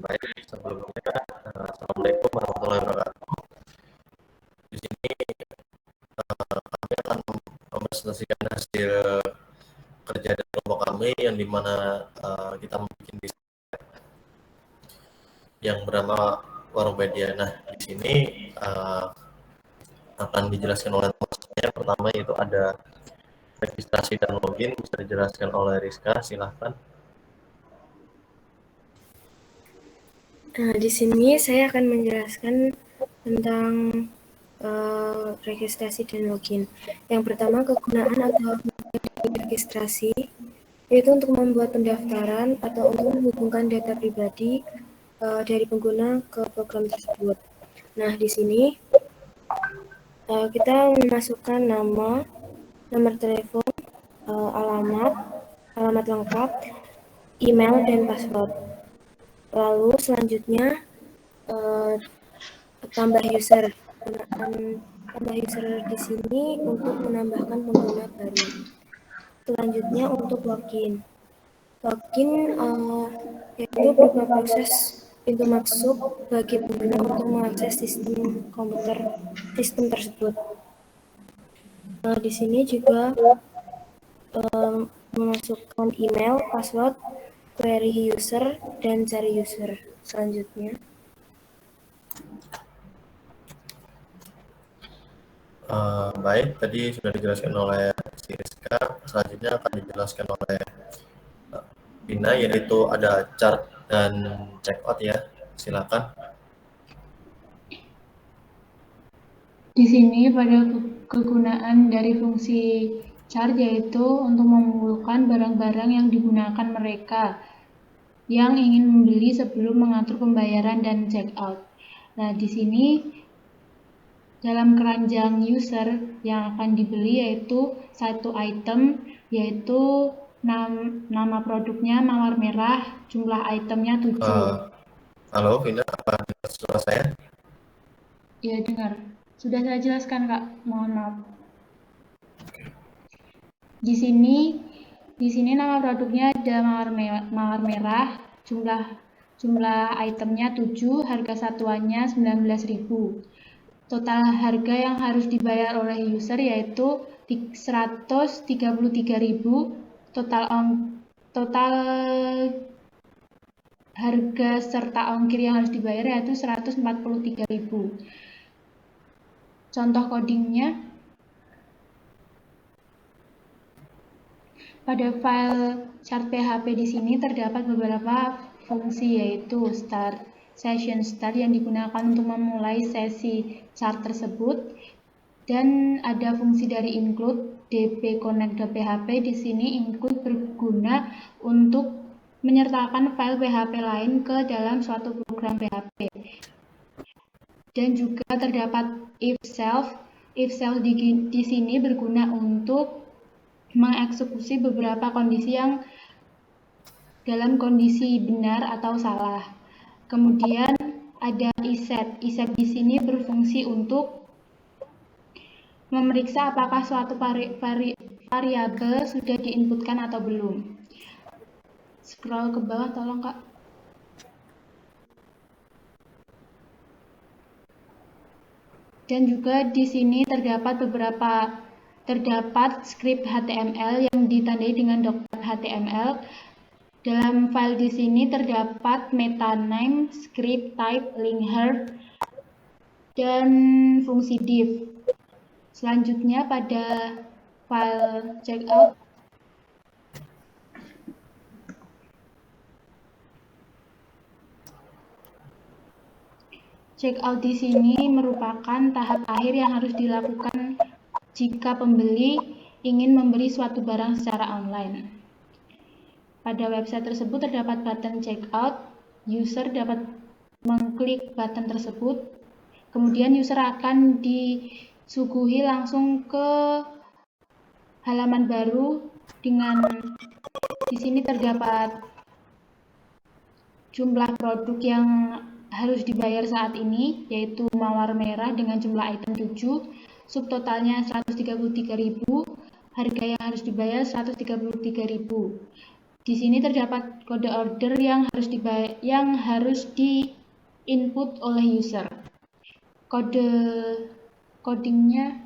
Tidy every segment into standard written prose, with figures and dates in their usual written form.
Baik, sebelumnya Assalamualaikum warahmatullahi wabarakatuh. Di sini kami akan mempresentasikan hasil kerja dari kelompok kami yang dimana kita membuat desain yang bernama Warungpedia. Nah, di sini akan dijelaskan oleh teman saya. Pertama yaitu ada registrasi dan login, bisa dijelaskan oleh Rizka, silahkan. Nah, di sini saya akan menjelaskan tentang registrasi dan login. Yang pertama, kegunaan atau registrasi yaitu untuk membuat pendaftaran atau untuk menghubungkan data pribadi dari pengguna ke program tersebut. Nah, di sini kita memasukkan nama, nomor telepon, alamat lengkap, email, dan password. Lalu selanjutnya tambah user. Tambah user di sini untuk menambahkan pengguna baru. Selanjutnya untuk login. Login yaitu berupa proses pintu masuk bagi pengguna untuk mengakses sistem komputer sistem tersebut. Di sini juga memasukkan email, password, query user, dan cari user. Selanjutnya. Baik, tadi sudah dijelaskan oleh si Rizka. Selanjutnya akan dijelaskan oleh Bina, yaitu ada chart dan checkout ya. Silakan. Di sini pada kegunaan dari fungsi chart yaitu untuk mengumpulkan barang-barang yang digunakan mereka yang ingin membeli sebelum mengatur pembayaran dan checkout. Nah, di sini dalam keranjang user yang akan dibeli yaitu satu item, yaitu nama produknya mawar merah, jumlah itemnya 7. Halo Vina, apa dengar suara saya? Ya, dengar. Sudah saya jelaskan, Kak. Mohon maaf. Di sini nama produknya ada mawar merah, jumlah itemnya 7, harga satuannya 19.000. Total harga yang harus dibayar oleh user yaitu 133.000. Total harga serta ongkir yang harus dibayar yaitu 143.000. Contoh codingnya, pada file chart PHP di sini terdapat beberapa fungsi yaitu session start yang digunakan untuk memulai sesi chart tersebut, dan ada fungsi dari include dp-connect.php. Di sini include berguna untuk menyertakan file PHP lain ke dalam suatu program PHP. Dan juga terdapat if self di sini berguna untuk mengeksekusi beberapa kondisi yang dalam kondisi benar atau salah. Kemudian ada iset di sini berfungsi untuk memeriksa apakah suatu variabel sudah diinputkan atau belum. Scroll ke bawah tolong, Kak. Dan juga di sini terdapat script HTML yang ditandai dengan .html. Dalam file di sini terdapat meta name, script type, link head, dan fungsi div. Selanjutnya pada file checkout, checkout di sini merupakan tahap akhir yang harus dilakukan jika pembeli ingin membeli suatu barang secara online. Pada website tersebut terdapat button checkout. User dapat mengklik button tersebut. Kemudian user akan disuguhi langsung ke halaman baru dengan di sini terdapat jumlah produk yang harus dibayar saat ini, yaitu mawar merah dengan jumlah item 7, subtotalnya 133.000, harga yang harus dibayar 133.000. Di sini terdapat kode order yang harus di input oleh user. Codingnya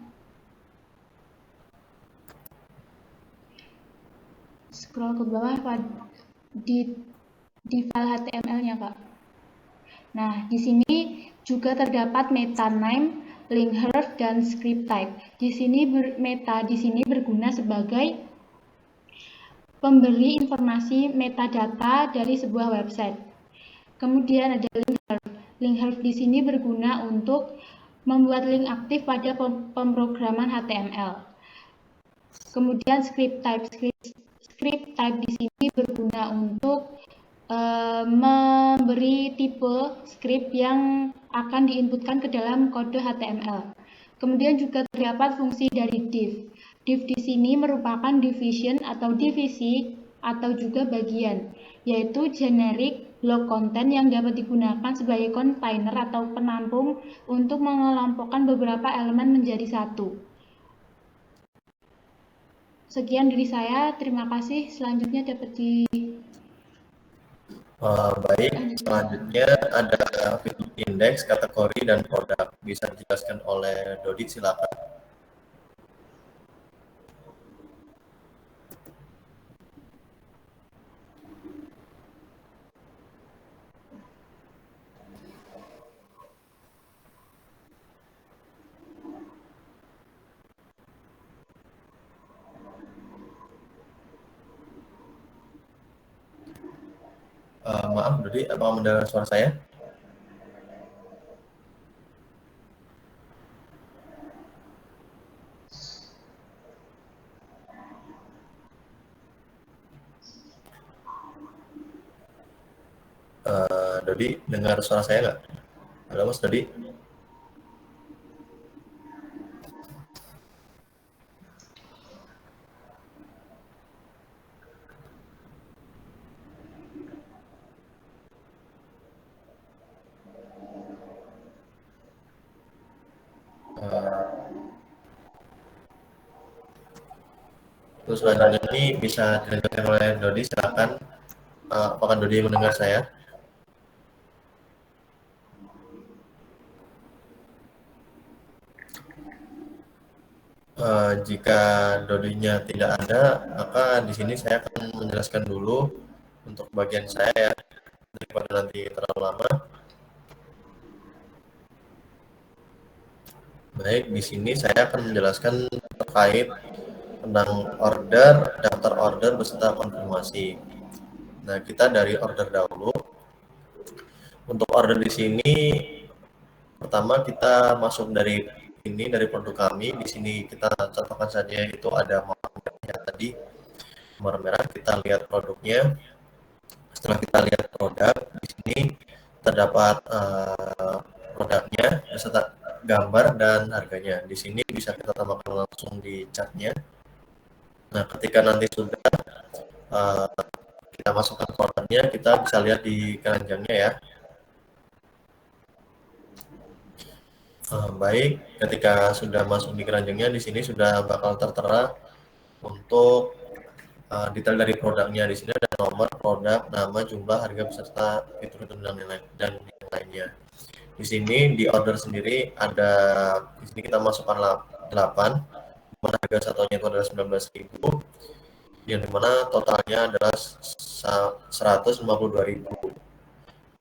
scroll ke bawah di file HTML-nya, Kak. Nah, di sini juga terdapat meta name, link href, dan script type. Di sini meta di sini berguna sebagai pemberi informasi metadata dari sebuah website. Kemudian ada link href. Link href di sini berguna untuk membuat link aktif pada pemrograman HTML. Kemudian script type di sini berguna untuk memberi tipe script yang akan diinputkan ke dalam kode HTML. Kemudian juga terdapat fungsi dari div. Div di sini merupakan division atau divisi atau juga bagian, yaitu generic block content yang dapat digunakan sebagai container atau penampung untuk mengelompokkan beberapa elemen menjadi satu. Sekian dari saya, terima kasih. Selanjutnya dapat Baik, selanjutnya ada fitur indeks, kategori, dan produk. Bisa dijelaskan oleh Dodi, silakan. Maaf, Dodi, apa mendengar suara saya? Dodi, dengar suara saya nggak? Halo, Mas Dodi? Terus selanjutnya ini bisa dilanjutkan oleh Dodi, silakan. Apakah Dodi mendengar saya? Jika Dodinya tidak ada, maka di sini saya akan menjelaskan dulu untuk bagian saya ya, daripada nanti terlalu lama. Baik, di sini saya akan menjelaskan terkait tentang order, daftar order beserta konfirmasi. Nah, kita dari order dahulu. Untuk order di sini, pertama kita masuk dari produk kami. Di sini kita contohkan saja itu ada mawar merah tadi. Mawar merah, kita lihat produknya. Setelah kita lihat produk, di sini terdapat produknya beserta gambar dan harganya. Di sini bisa kita tambahkan langsung di chartnya. Nah, ketika nanti sudah kita masukkan ke ordernya, kita bisa lihat di keranjangnya ya. Baik, ketika sudah masuk di keranjangnya, di sini sudah bakal tertera untuk detail dari produknya. Di sini ada nomor produk, nama, jumlah, harga beserta fitur-fitur dan yang lainnya. Di sini di order sendiri ada, di sini kita masukkan 8, harga satunya itu adalah 19.000, yang dimana totalnya adalah 152.000.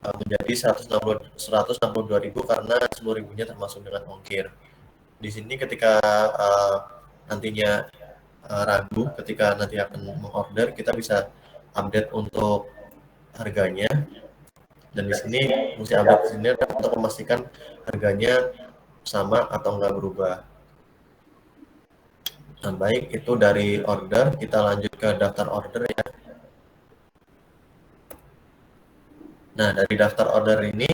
Menjadi 162.000 karena 10.000-nya termasuk dengan ongkir. Di sini ketika nantinya ragu ketika nanti akan mengorder, kita bisa update untuk harganya, dan di sini mesti update di sini untuk memastikan harganya sama atau enggak berubah. Nah, baik, itu dari order. Kita lanjut ke daftar order ya. Nah, dari daftar order ini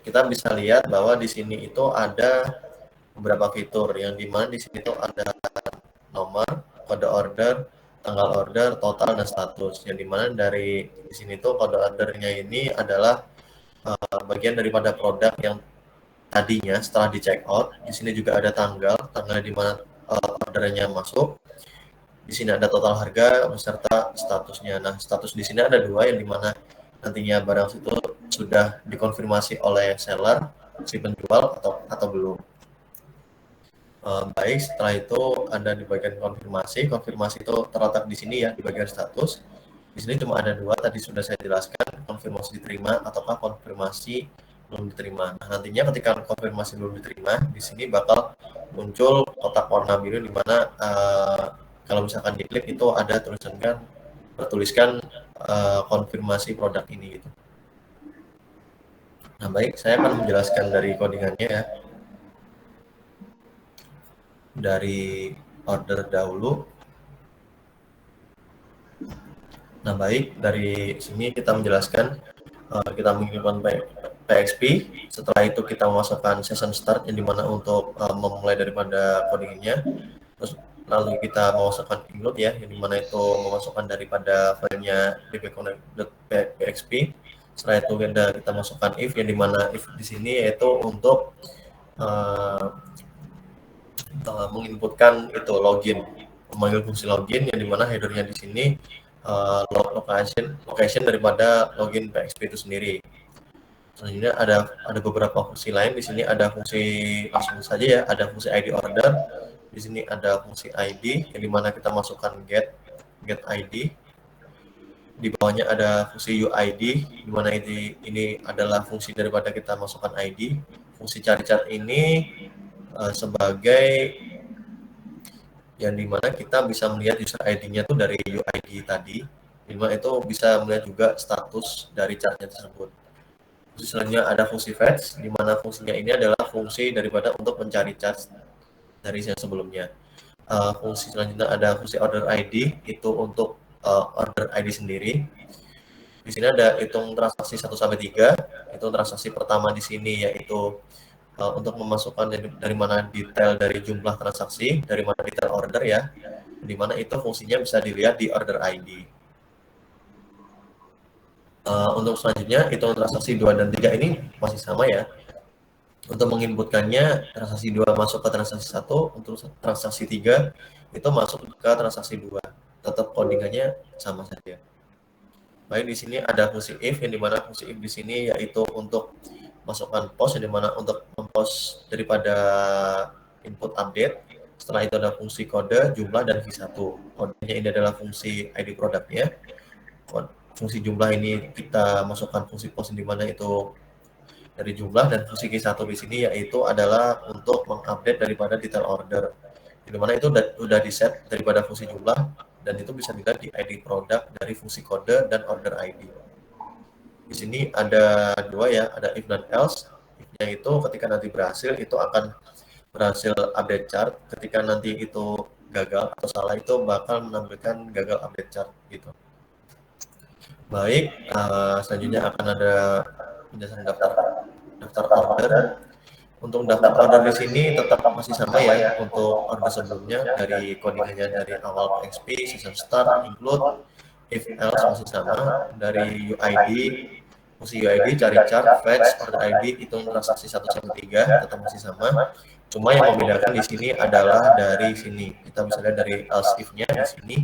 kita bisa lihat bahwa di sini itu ada beberapa fitur, yang dimana di sini itu ada nomor, kode order, tanggal order, total, dan status. Yang dimana dari di sini tuh kode ordernya ini adalah bagian daripada produk yang tadinya setelah di check out. Di sini juga ada tanggal di mana ordernya masuk. Di sini ada total harga beserta statusnya. Nah, status di sini ada dua, yang dimana nantinya barang itu sudah dikonfirmasi oleh seller, si penjual, atau belum. Baik, setelah itu ada di bagian konfirmasi. Konfirmasi itu terletak di sini ya, di bagian status. Di sini cuma ada dua, tadi sudah saya jelaskan, konfirmasi diterima ataukah konfirmasi belum diterima. Nah, nantinya ketika konfirmasi belum diterima, di sini bakal muncul kotak warna biru di mana kalau misalkan diklik itu ada bertuliskan konfirmasi produk ini gitu. Nah, baik, saya akan menjelaskan dari codingannya ya. Dari order dahulu. Nah, baik, dari sini kita menjelaskan kita mengirimkan PXP. Setelah itu kita memasukkan session start yang dimana untuk memulai daripada codingnya. Terus lalu kita memasukkan include ya, yang dimana itu memasukkan daripada filenya dbconnect.php. Setelah itu kita masukkan if, yang dimana if di sini yaitu untuk menginputkan itu login, memanggil fungsi login, yang dimana headernya di sini location daripada login PXP itu sendiri. Selanjutnya ada beberapa fungsi lain. Di sini ada fungsi, langsung saja ya, ada fungsi ID order. Di sini ada fungsi ID yang dimana kita masukkan get ID. Di bawahnya ada fungsi UID, di mana ini adalah fungsi daripada kita masukkan ID. Fungsi cari chart ini sebagai yang dimana kita bisa melihat user ID-nya tuh dari UID tadi, dimana itu bisa melihat juga status dari chartnya tersebut. Fungsi selanjutnya ada fungsi fetch, di mana fungsinya ini adalah fungsi daripada untuk mencari chart dari yang sebelumnya. Fungsi selanjutnya ada fungsi order ID, itu untuk order ID sendiri. Di sini ada hitung transaksi 1 sampai 3. Itu transaksi pertama di sini yaitu untuk memasukkan dari mana detail dari jumlah transaksi, dari mana detail order ya, di mana itu fungsinya bisa dilihat di order ID. Untuk selanjutnya hitung transaksi 2 dan 3 ini masih sama ya. Untuk menginputkannya, transaksi 2 masuk ke transaksi 1, untuk transaksi 3 itu masuk ke transaksi 2. Tetap codingannya sama saja. Baik, di sini ada fungsi if, yang dimana fungsi if di sini yaitu untuk masukkan post, yang dimana untuk mempost daripada input update. Setelah itu ada fungsi kode, jumlah, dan V1. Kodenya ini adalah fungsi ID produknya. Fungsi jumlah ini kita masukkan fungsi post, yang dimana itu dari jumlah, dan fungsi Q1 di sini yaitu adalah untuk mengupdate daripada detail order. Di mana itu sudah di-set daripada fungsi jumlah, dan itu bisa dilihat di ID produk dari fungsi kode dan order ID. Di sini ada dua ya, ada if dan else. If-nya itu ketika nanti berhasil, itu akan berhasil update chart. Ketika nanti itu gagal atau salah, itu bakal menampilkan gagal update chart gitu. Baik, selanjutnya akan ada penjelasan daftar order. Untuk daftar order di sini tetap masih sama ya, untuk order sebelumnya dari codingannya dari awal PXP, session start, include, if else masih sama. Dari UID, fungsi UID, cari chart, fetch, order ID, hitung transaksi 1 sampai 3 tetap masih sama. Cuma yang membedakan di sini adalah dari sini. Kita bisa lihat dari else if-nya di sini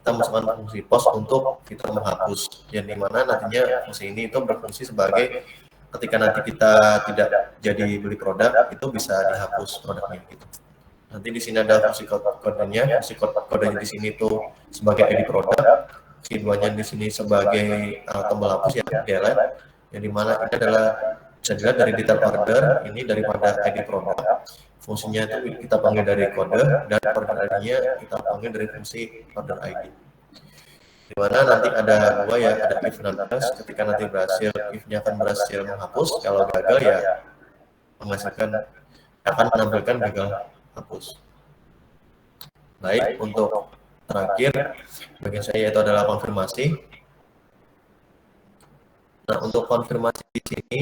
kita masukkan fungsi post untuk kita menghapus, yang dimana nantinya fungsi ini itu berfungsi sebagai ketika nanti kita tidak jadi beli produk, itu bisa dihapus produknya gitu. Nanti di sini ada fungsi kodenya, fungsi kodenya di sini itu sebagai ID produk, keduanya di sini sebagai tombol hapus ya, delete, yang dimana ini adalah bisa dilihat dari detail order, ini daripada ID produk. Fungsinya itu kita panggil dari kode, dan order ID-nya kita panggil dari fungsi order ID. Di mana nanti ada dua ya, ada if dan else. Ketika nanti berhasil, if-nya akan berhasil menghapus. Kalau gagal ya akan menampilkan gagal hapus. Baik, untuk terakhir bagian saya itu adalah konfirmasi. Nah, untuk konfirmasi di sini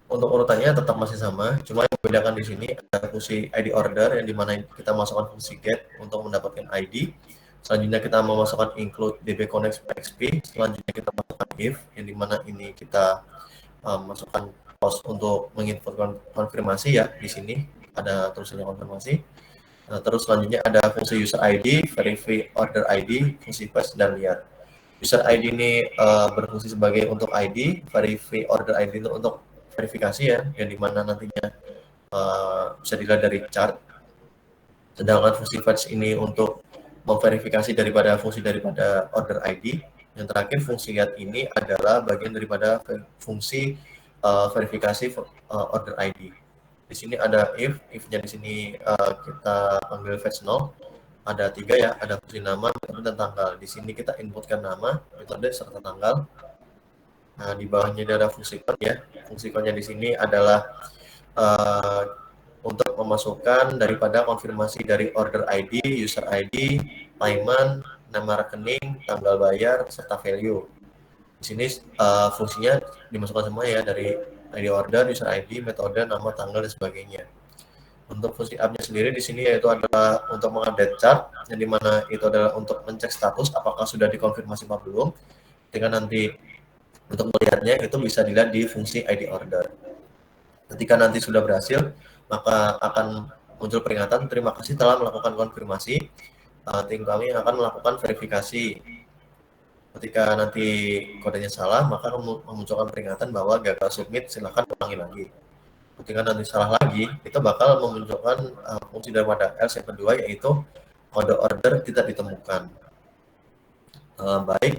untuk urutannya tetap masih sama, cuma yang membedakan di sini ada fungsi ID order, yang dimana kita masukkan fungsi get untuk mendapatkan ID. Selanjutnya kita memasukkan include dbconnect PXP. Selanjutnya kita masukkan if, yang dimana ini kita masukkan post untuk menginput konfirmasi ya. Di sini ada tulisannya konfirmasi. Nah, terus selanjutnya ada fungsi user ID, verify order ID, fungsi fetch, dan lihat. User ID ini berfungsi sebagai untuk ID, verify order ID itu untuk verifikasi ya, yang dimana nantinya bisa dilihat dari chart. Sedangkan fungsi fetch ini untuk memverifikasi fungsi daripada order ID. Yang terakhir fungsi lihat ini adalah bagian daripada fungsi verifikasi order ID. Di sini ada if-nya di sini kita panggil fetch 0. Ada 3 ya, ada fungsi nama, metode, dan tanggal. Di sini kita inputkan nama, metode, serta tanggal. Nah, di bawahnya ada fungsi code ya. Fungsi code-nya di sini adalah untuk memasukkan daripada konfirmasi dari order ID, user ID, payment, nama rekening, tanggal bayar, serta value. Di sini fungsinya dimasukkan semua ya, dari ID order, user ID, metode, nama, tanggal, dan sebagainya. Untuk fungsi app-nya sendiri di sini yaitu adalah untuk mengupdate chart, yang dimana itu adalah untuk mencek status apakah sudah dikonfirmasi atau belum. Dengan nanti untuk melihatnya itu bisa dilihat di fungsi ID order. Ketika nanti sudah berhasil, maka akan muncul peringatan terima kasih telah melakukan konfirmasi. Tim kami akan melakukan verifikasi. Ketika nanti kodenya salah, maka memunculkan peringatan bahwa gagal submit, silakan ulangi lagi. Ketika nanti salah lagi, itu bakal memunculkan fungsi daripada else yang kedua, yaitu kode order tidak ditemukan. Baik,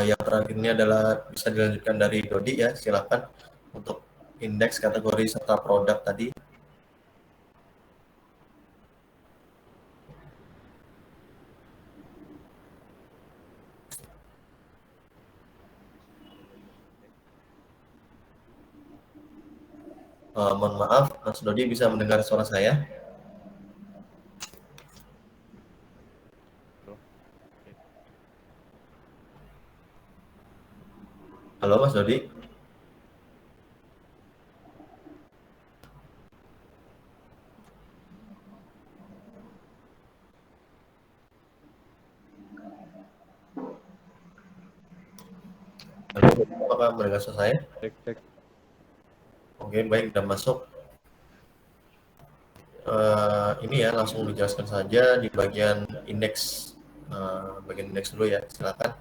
yang terakhir ini adalah bisa dilanjutkan dari Dodi ya, silakan untuk indeks, kategori, serta produk tadi. Mohon maaf, Mas Dodi bisa mendengar suara saya? Halo Mas Dodi? Halo, apakah mendengar suara saya? Cek. Oke, baik, sudah masuk. Ini ya, langsung dijelaskan saja di bagian indeks. Bagian indeks dulu ya, silakan.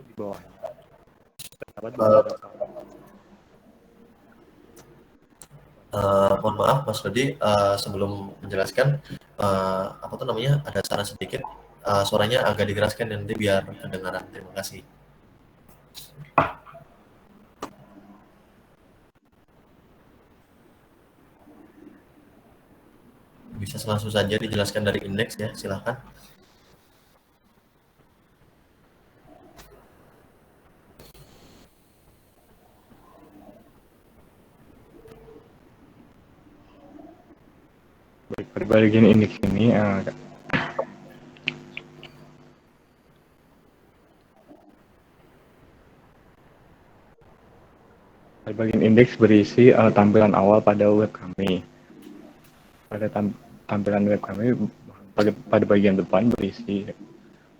Di bawahnya. Mohon maaf Mas Dodi, sebelum menjelaskan apa tuh namanya, ada saran sedikit, suaranya agak dikeraskan nanti biar kedengaran. Terima kasih. Bisa langsung saja dijelaskan dari indeks ya, silakan. Baik, pada bagian indeks ini bagian indeks berisi tampilan awal pada web kami. Pada tampilan web kami pada bagian depan berisi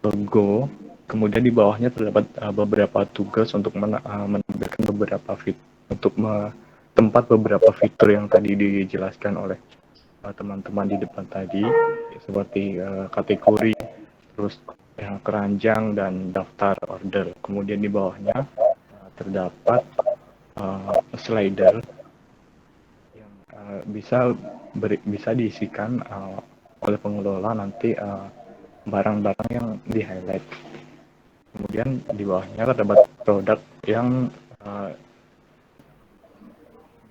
logo, kemudian di bawahnya terdapat beberapa tugas untuk menampilkan beberapa tempat beberapa fitur yang tadi dijelaskan oleh teman-teman di depan tadi, seperti kategori, terus keranjang, dan daftar order. Kemudian di bawahnya terdapat slider yang bisa diisikan oleh pengelola nanti barang-barang yang di highlight. Kemudian di bawahnya terdapat produk yang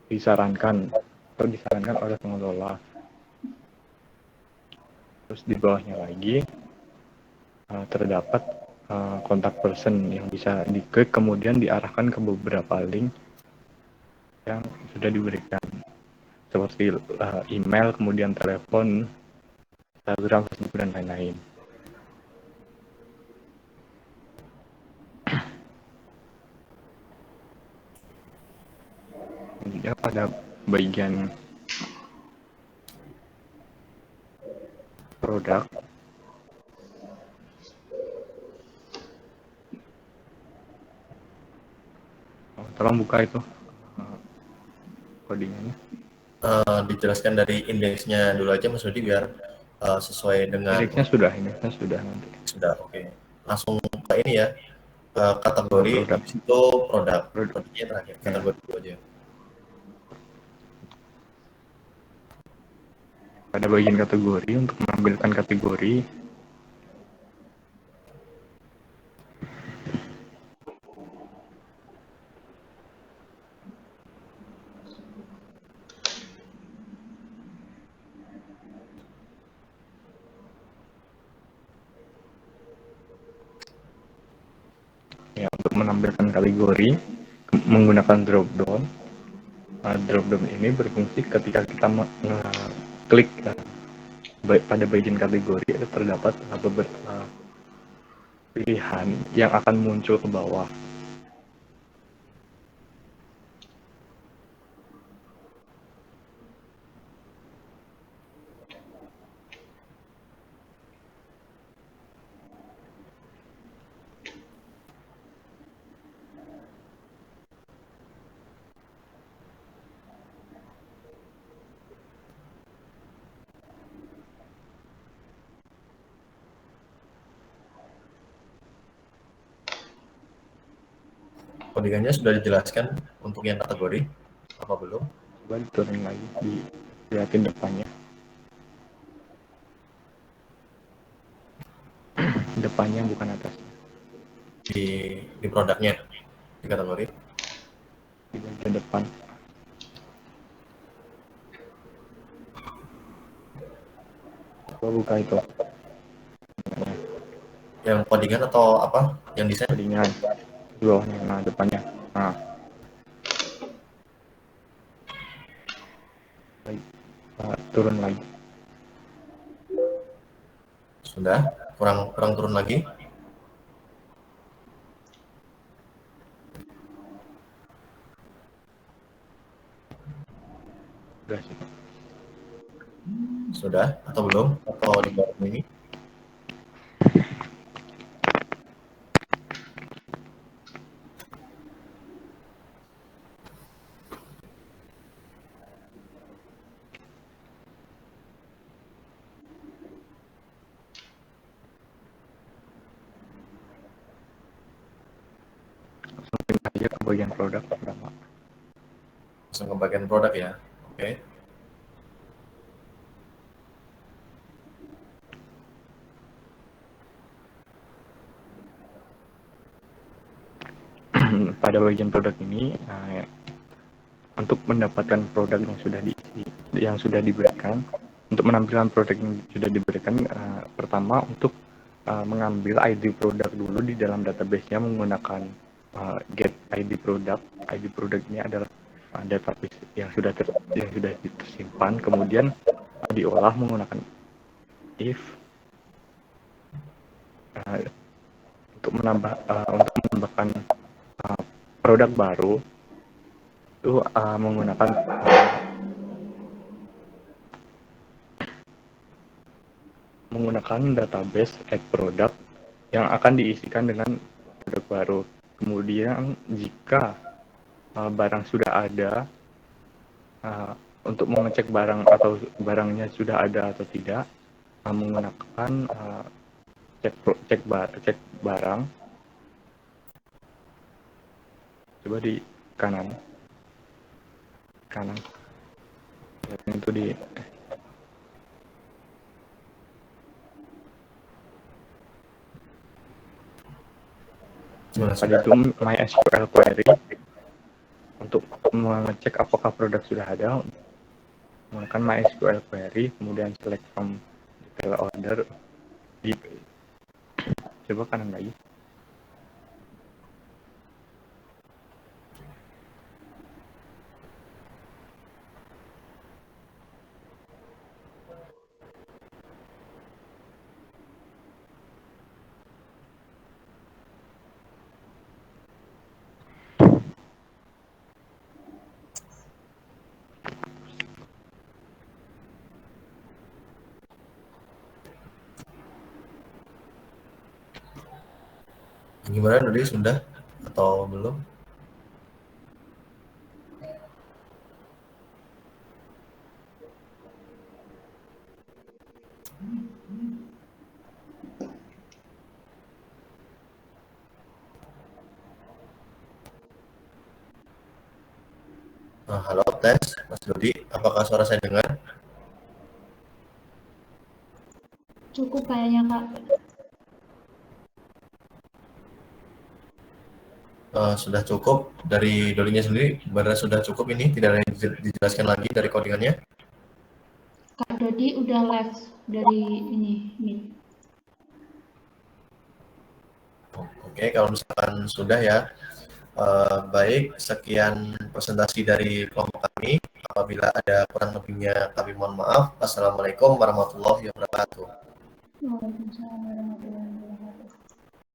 disarankan oleh pengelola. Terus di bawahnya lagi terdapat kontak person yang bisa diklik kemudian diarahkan ke beberapa link yang sudah diberikan, seperti email, kemudian telepon, Instagram, Facebook, dan lain-lain. Kemudian pada bagian produk. Tolong buka itu codingannya. Dijelaskan dari indeksnya dulu aja Mas Rudi biar sesuai dengan Indeksnya sudah nanti. sudah oke. Langsung ke ini ya, kategori, Produk. habis itu produknya terakhir, Ya. kategori dulu aja. Pada bagian kategori, untuk menampilkan kategori, ya, untuk menampilkan kategori menggunakan drop down. Drop down ini berfungsi ketika kita klik pada bagian kategori, terdapat beberapa pilihan yang akan muncul ke bawah. Codingannya sudah dijelaskan untuk yang kategori apa belum? Coba diturunin lagi, dilihatin depannya. Depannya bukan atas. Di produknya, di kategori. Di bagian depan. Coba buka itu. Yang codingan atau apa? Yang desain? Codingan. Di bawahnya, nah depannya. Nah. Turun lagi. Sudah, kurang turun lagi. Sudah sih. Sudah atau belum? Atau di bawah ini? Aja ke bagian produk pertama. Langsung ke bagian produk ya. Oke. Pada bagian produk ini, untuk mendapatkan produk yang sudah diberikan, untuk menampilkan produk yang sudah diberikan, pertama untuk mengambil ID produk dulu di dalam database-nya menggunakan get ID produk. ID produk ini adalah database yang sudah tersimpan, kemudian diolah menggunakan if untuk menambahkan produk baru itu menggunakan database add product yang akan diisikan dengan produk baru. Kemudian jika barang sudah ada, untuk mengecek barang atau barangnya sudah ada atau tidak, menggunakan cek barang. Coba di kanan itu di pada itu MySQL query untuk mengecek apakah produk sudah ada, menggunakan MySQL query, kemudian select from detail order. Coba kanan lagi. Gimana Dodi, sudah atau belum? Halo, tes, Mas Dodi, apakah suara saya dengar? Cukup kayaknya, Kak. Sudah cukup dari Dodinya sendiri, benar sudah cukup ini, tidak ada yang dijelaskan lagi dari codingannya? Kak Dodi udah live dari ini. Oke, kalau misalkan sudah ya, baik, sekian presentasi dari kelompok kami. Apabila ada kurang lebihnya, kami mohon maaf. Assalamualaikum warahmatullahi wabarakatuh. Waalaikumsalam warahmatullahi wabarakatuh.